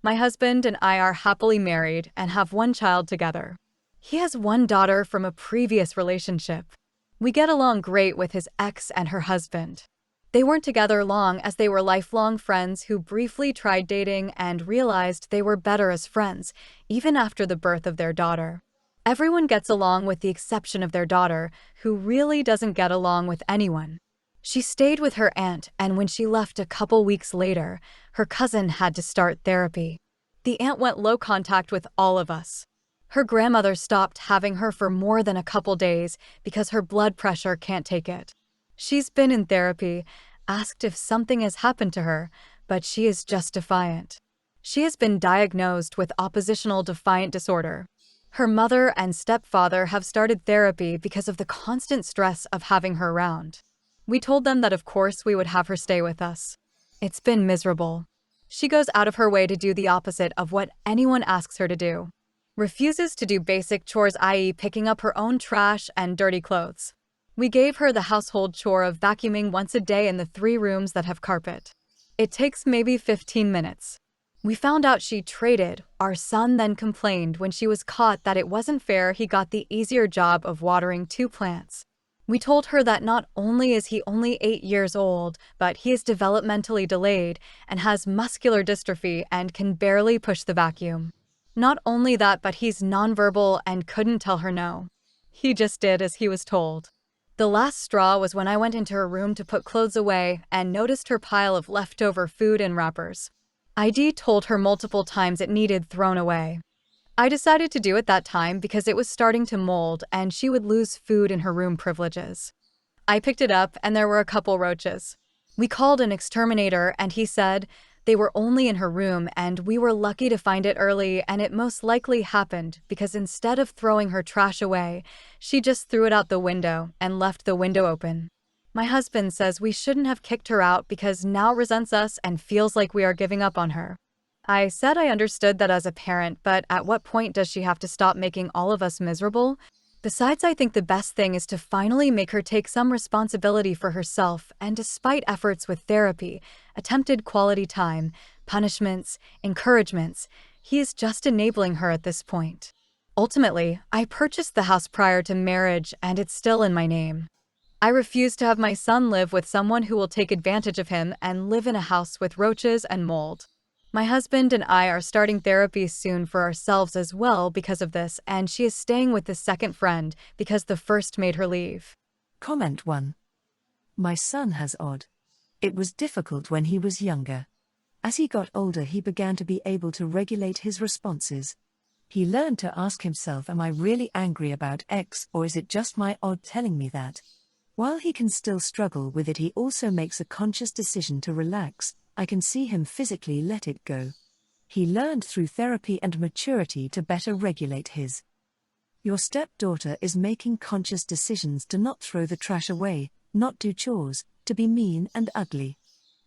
My husband and I are happily married and have one child together. He has one daughter from a previous relationship. We get along great with his ex and her husband. They weren't together long as they were lifelong friends who briefly tried dating and realized they were better as friends, even after the birth of their daughter. Everyone gets along with the exception of their daughter, who really doesn't get along with anyone. She stayed with her aunt, and when she left a couple weeks later, her cousin had to start therapy. The aunt went low contact with all of us. Her grandmother stopped having her for more than a couple days because her blood pressure can't take it. She's been in therapy, asked if something has happened to her, but she is just defiant. She has been diagnosed with oppositional defiant disorder. Her mother and stepfather have started therapy because of the constant stress of having her around. We told them that of course we would have her stay with us. It's been miserable. She goes out of her way to do the opposite of what anyone asks her to do. Refuses to do basic chores, i.e. picking up her own trash and dirty clothes. We gave her the household chore of vacuuming once a day in the 3 rooms that have carpet. It takes maybe 15 minutes. We found out she traded. Our son then complained when she was caught that it wasn't fair he got the easier job of watering 2 plants. We told her that not only is he only 8 years old, but he is developmentally delayed and has muscular dystrophy and can barely push the vacuum. Not only that, but he's nonverbal and couldn't tell her no. He just did as he was told. The last straw was when I went into her room to put clothes away and noticed her pile of leftover food and wrappers. ID told her multiple times it needed thrown away. I decided to do it that time because it was starting to mold and she would lose food in her room privileges. I picked it up and there were a couple roaches. We called an exterminator and he said they were only in her room and we were lucky to find it early, and it most likely happened because instead of throwing her trash away, she just threw it out the window and left the window open. My husband says we shouldn't have kicked her out because now resents us and feels like we are giving up on her. I said I understood that as a parent, but at what point does she have to stop making all of us miserable? Besides, I think the best thing is to finally make her take some responsibility for herself, and despite efforts with therapy, attempted quality time, punishments, encouragements, he is just enabling her at this point. Ultimately, I purchased the house prior to marriage and it's still in my name. I refuse to have my son live with someone who will take advantage of him and live in a house with roaches and mold. My husband and I are starting therapy soon for ourselves as well because of this, and she is staying with the second friend because the first made her leave. Comment 1. My son has odd. It was difficult when he was younger. As he got older, he began to be able to regulate his responses. He learned to ask himself, am I really angry about X, or is it just my odd telling me that? While he can still struggle with it, he also makes a conscious decision to relax. I can see him physically let it go. He learned through therapy and maturity to better regulate his. Your stepdaughter is making conscious decisions to not throw the trash away, not do chores, to be mean and ugly.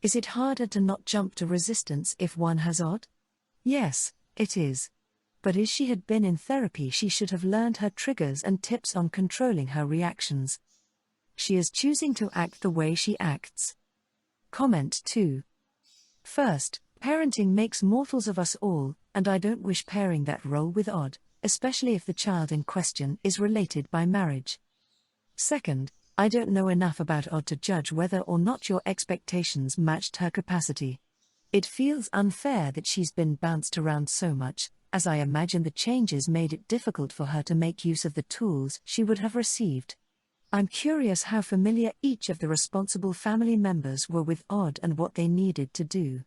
Is it harder to not jump to resistance if one has odd? Yes, it is. But if she had been in therapy, she should have learned her triggers and tips on controlling her reactions. She is choosing to act the way she acts. Comment 2. First, parenting makes mortals of us all, and I don't wish pairing that role with odd, especially if the child in question is related by marriage. Second, I don't know enough about odd to judge whether or not your expectations matched her capacity. It feels unfair that she's been bounced around so much, as I imagine the changes made it difficult for her to make use of the tools she would have received. I'm curious how familiar each of the responsible family members were with odd and what they needed to do.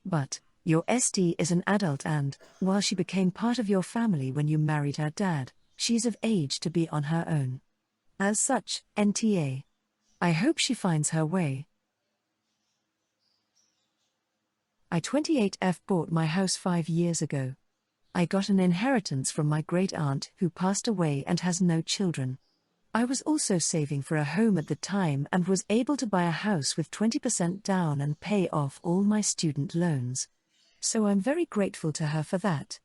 But, your ST is an adult and, while she became part of your family when you married her dad, she's of age to be on her own. As such, NTA. I hope she finds her way. I 28F bought my house 5 years ago. I got an inheritance from my great-aunt who passed away and has no children. I was also saving for a home at the time and was able to buy a house with 20% down and pay off all my student loans. So I'm very grateful to her for that.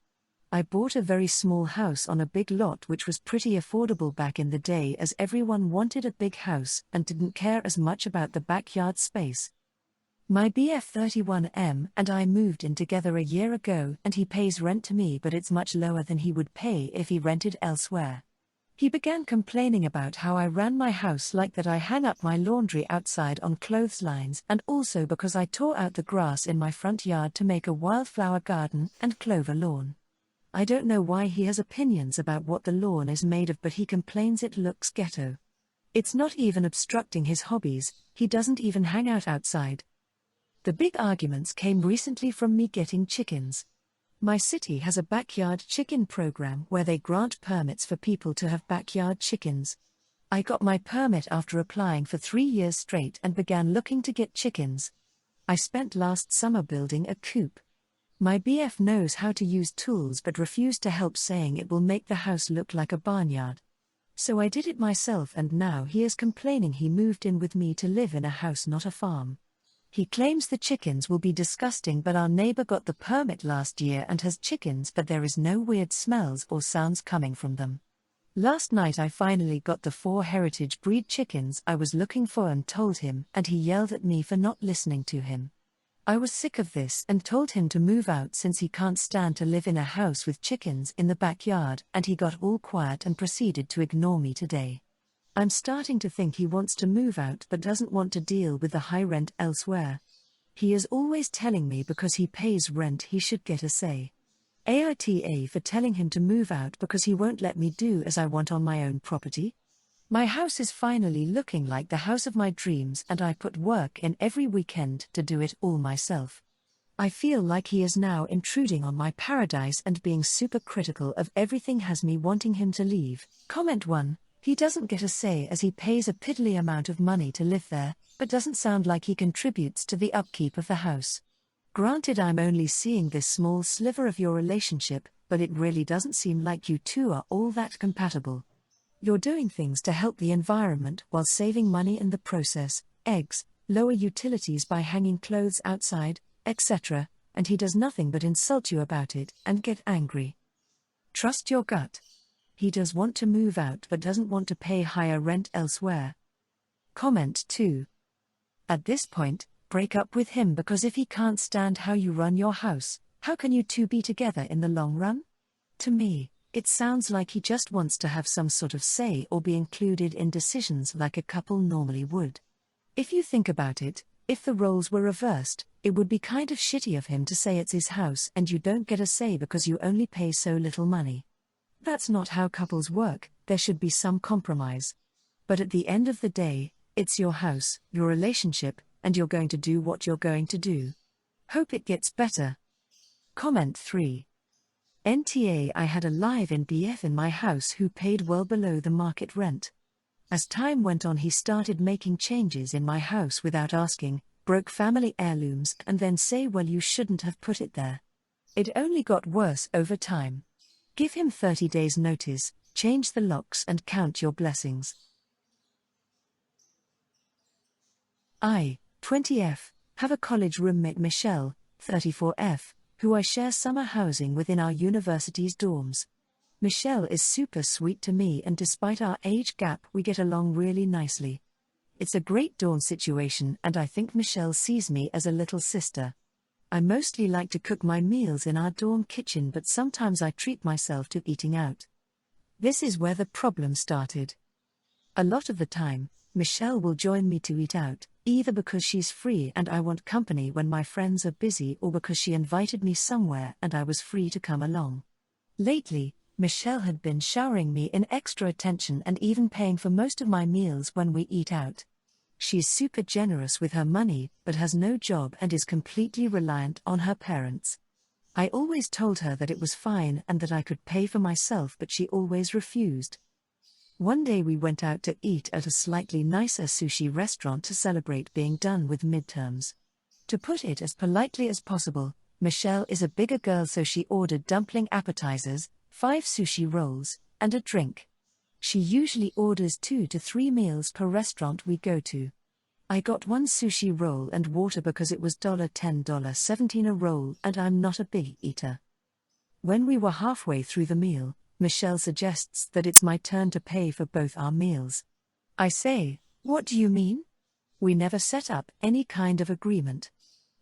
I bought a very small house on a big lot, which was pretty affordable back in the day, as everyone wanted a big house and didn't care as much about the backyard space. My BF 31M and I moved in together a year ago and he pays rent to me, but it's much lower than he would pay if he rented elsewhere. He began complaining about how I ran my house like that. I hang up my laundry outside on clotheslines, and also because I tore out the grass in my front yard to make a wildflower garden and clover lawn. I don't know why he has opinions about what the lawn is made of, but he complains it looks ghetto. It's not even obstructing his hobbies, he doesn't even hang out outside. The big arguments came recently from me getting chickens. My city has a backyard chicken program where they grant permits for people to have backyard chickens. I got my permit after applying for 3 years straight and began looking to get chickens. I spent last summer building a coop. My BF knows how to use tools but refused to help, saying it will make the house look like a barnyard. So I did it myself, and now he is complaining he moved in with me to live in a house, not a farm. He claims the chickens will be disgusting, but our neighbor got the permit last year and has chickens, but there is no weird smells or sounds coming from them. Last night I finally got the 4 heritage breed chickens I was looking for and told him, and he yelled at me for not listening to him. I was sick of this and told him to move out since he can't stand to live in a house with chickens in the backyard, and he got all quiet and proceeded to ignore me today. I'm starting to think he wants to move out but doesn't want to deal with the high rent elsewhere. He is always telling me because he pays rent he should get a say. AITA for telling him to move out because he won't let me do as I want on my own property. My house is finally looking like the house of my dreams, and I put work in every weekend to do it all myself. I feel like he is now intruding on my paradise and being super critical of everything has me wanting him to leave. Comment 1. He doesn't get a say as he pays a piddly amount of money to live there, but doesn't sound like he contributes to the upkeep of the house. Granted, I'm only seeing this small sliver of your relationship, but it really doesn't seem like you two are all that compatible. You're doing things to help the environment while saving money in the process, eggs, lower utilities by hanging clothes outside, etc., and he does nothing but insult you about it and get angry. Trust your gut. He does want to move out but doesn't want to pay higher rent elsewhere. Comment 2. At this point, break up with him, because if he can't stand how you run your house, how can you two be together in the long run? To me, it sounds like he just wants to have some sort of say or be included in decisions like a couple normally would. If you think about it, if the roles were reversed, it would be kind of shitty of him to say it's his house and you don't get a say because you only pay so little money. That's not how couples work. There should be some compromise. But at the end of the day, it's your house, your relationship, and you're going to do what you're going to do. Hope it gets better. Comment 3. NTA, I had a live-in BF in my house who paid well below the market rent. As time went on, he started making changes in my house without asking, broke family heirlooms, and then say, well, you shouldn't have put it there. It only got worse over time. Give him 30 days notice, change the locks and count your blessings. I, 20F, have a college roommate, Michelle, 34F, who I share summer housing with in our university's dorms. Michelle is super sweet to me, and despite our age gap we get along really nicely. It's a great dorm situation, and I think Michelle sees me as a little sister. I mostly like to cook my meals in our dorm kitchen, but sometimes I treat myself to eating out. This is where the problem started. A lot of the time, Michelle will join me to eat out, either because she's free and I want company when my friends are busy, or because she invited me somewhere and I was free to come along. Lately, Michelle had been showering me in extra attention and even paying for most of my meals when we eat out. She's super generous with her money, but has no job and is completely reliant on her parents. I always told her that it was fine and that I could pay for myself, but she always refused. One day we went out to eat at a slightly nicer sushi restaurant to celebrate being done with midterms. To put it as politely as possible, Michelle is a bigger girl, so she ordered dumpling appetizers, 5 sushi rolls, and a drink. She usually orders 2 to 3 meals per restaurant we go to. I got 1 sushi roll and water because it was $10, $17 a roll, and I'm not a big eater. When we were halfway through the meal, Michelle suggests that it's my turn to pay for both our meals. I say, what do you mean? We never set up any kind of agreement.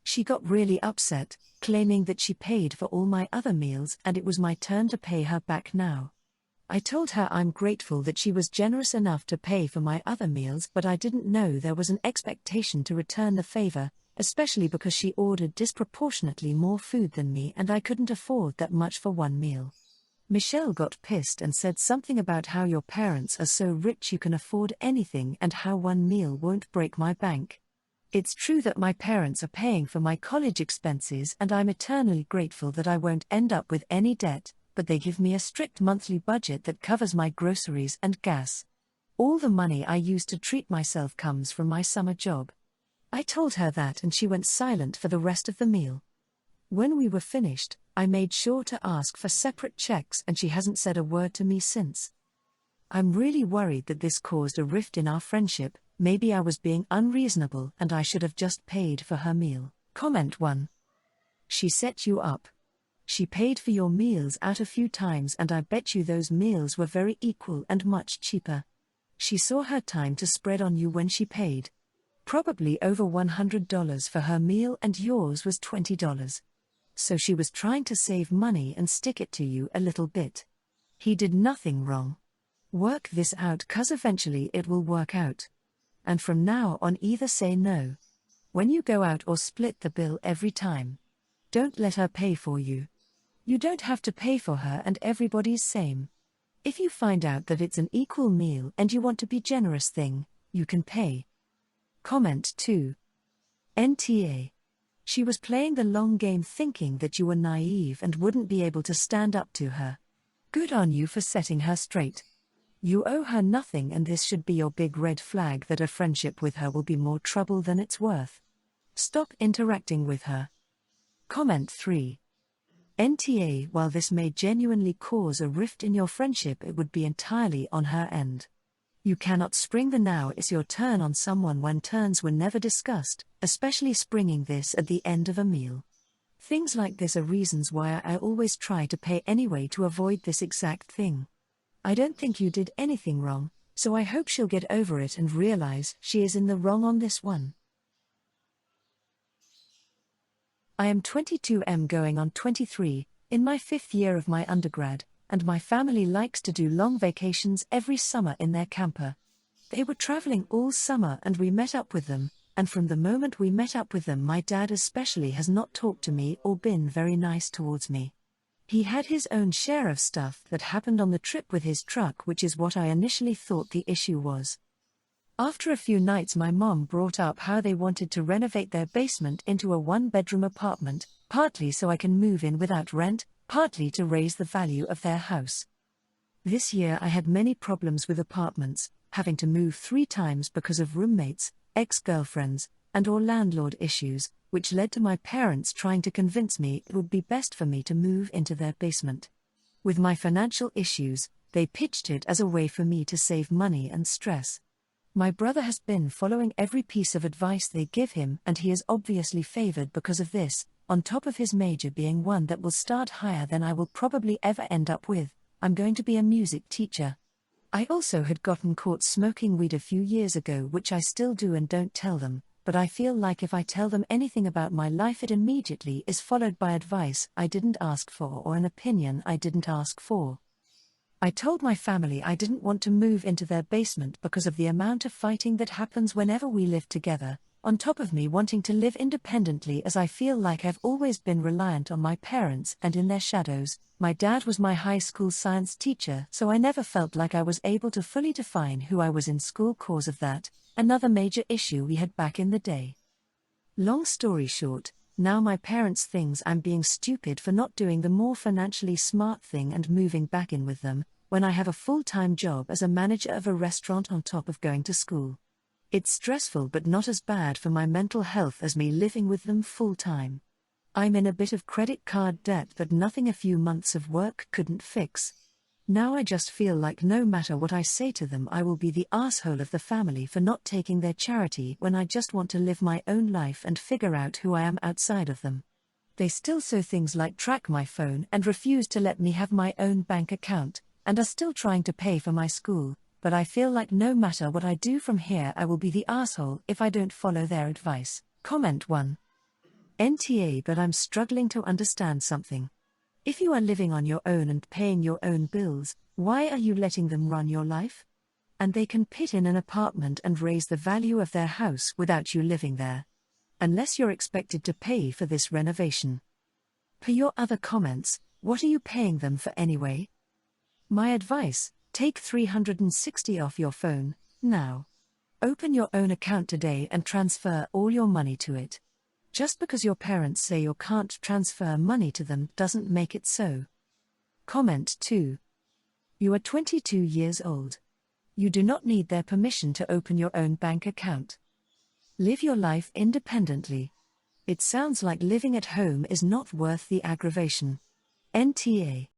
She got really upset, claiming that she paid for all my other meals and it was my turn to pay her back now. I told her I'm grateful that she was generous enough to pay for my other meals, but I didn't know there was an expectation to return the favor, especially because she ordered disproportionately more food than me and I couldn't afford that much for one meal. Michelle got pissed and said something about how your parents are so rich you can afford anything and how one meal won't break my bank. It's true that my parents are paying for my college expenses and I'm eternally grateful that I won't end up with any debt, but they give me a strict monthly budget that covers my groceries and gas. All the money I use to treat myself comes from my summer job. I told her that and she went silent for the rest of the meal. When we were finished, I made sure to ask for separate checks and she hasn't said a word to me since. I'm really worried that this caused a rift in our friendship. Maybe I was being unreasonable and I should have just paid for her meal. Comment 1. She set you up. She paid for your meals out a few times and I bet you those meals were very equal and much cheaper. She saw her time to spread on you when she paid. Probably over $100 for her meal and yours was $20. So she was trying to save money and stick it to you a little bit. He did nothing wrong. Work this out 'cause eventually it will work out. And from now on either say no. When you go out or split the bill every time. Don't let her pay for you. You don't have to pay for her and everybody's same. If you find out that it's an equal meal and you want to be generous thing, you can pay. Comment 2. NTA. She was playing the long game thinking that you were naive and wouldn't be able to stand up to her. Good on you for setting her straight. You owe her nothing and this should be your big red flag that a friendship with her will be more trouble than it's worth. Stop interacting with her. Comment 3. NTA. While this may genuinely cause a rift in your friendship, it would be entirely on her end. You cannot spring the "now it's your turn" on someone when turns were never discussed, especially springing this at the end of a meal. Things like this are reasons why I always try to pay anyway to avoid this exact thing. I don't think you did anything wrong, so I hope she'll get over it and realize she is in the wrong on this one. I am 22, going on 23, in my 5th year of my undergrad, and my family likes to do long vacations every summer in their camper. They were traveling all summer and we met up with them, and from the moment we met up with them, my dad especially has not talked to me or been very nice towards me. He had his own share of stuff that happened on the trip with his truck, which is what I initially thought the issue was. After a few nights, my mom brought up how they wanted to renovate their basement into a 1-bedroom apartment, partly so I can move in without rent, partly to raise the value of their house. This year I had many problems with apartments, having to move 3 times because of roommates, ex-girlfriends, and/or landlord issues, which led to my parents trying to convince me it would be best for me to move into their basement. With my financial issues, they pitched it as a way for me to save money and stress. My brother has been following every piece of advice they give him, and he is obviously favored because of this, on top of his major being one that will start higher than I will probably ever end up with. I'm going to be a music teacher. I also had gotten caught smoking weed a few years ago, which I still do and don't tell them, but I feel like if I tell them anything about my life, it immediately is followed by advice I didn't ask for or an opinion I didn't ask for. I told my family I didn't want to move into their basement because of the amount of fighting that happens whenever we live together, on top of me wanting to live independently, as I feel like I've always been reliant on my parents and in their shadows. My dad was my high school science teacher, so I never felt like I was able to fully define who I was in school cause of that, another major issue we had back in the day. Long story short, now my parents thinks I'm being stupid for not doing the more financially smart thing and moving back in with them, when I have a full-time job as a manager of a restaurant on top of going to school. It's stressful but not as bad for my mental health as me living with them full-time. I'm in a bit of credit card debt but nothing a few months of work couldn't fix. Now I just feel like no matter what I say to them, I will be the asshole of the family for not taking their charity when I just want to live my own life and figure out who I am outside of them. They still so things like track my phone and refuse to let me have my own bank account, and are still trying to pay for my school. But I feel like no matter what I do from here, I will be the asshole if I don't follow their advice. Comment 1. NTA, but I'm struggling to understand something. If you are living on your own and paying your own bills, why are you letting them run your life? And they can pit in an apartment and raise the value of their house without you living there. Unless you're expected to pay for this renovation. Per your other comments, what are you paying them for anyway? My advice, take 360 off your phone, now. Open your own account today and transfer all your money to it. Just because your parents say you can't transfer money to them doesn't make it so. Comment 2. You are 22 years old. You do not need their permission to open your own bank account. Live your life independently. It sounds like living at home is not worth the aggravation. NTA.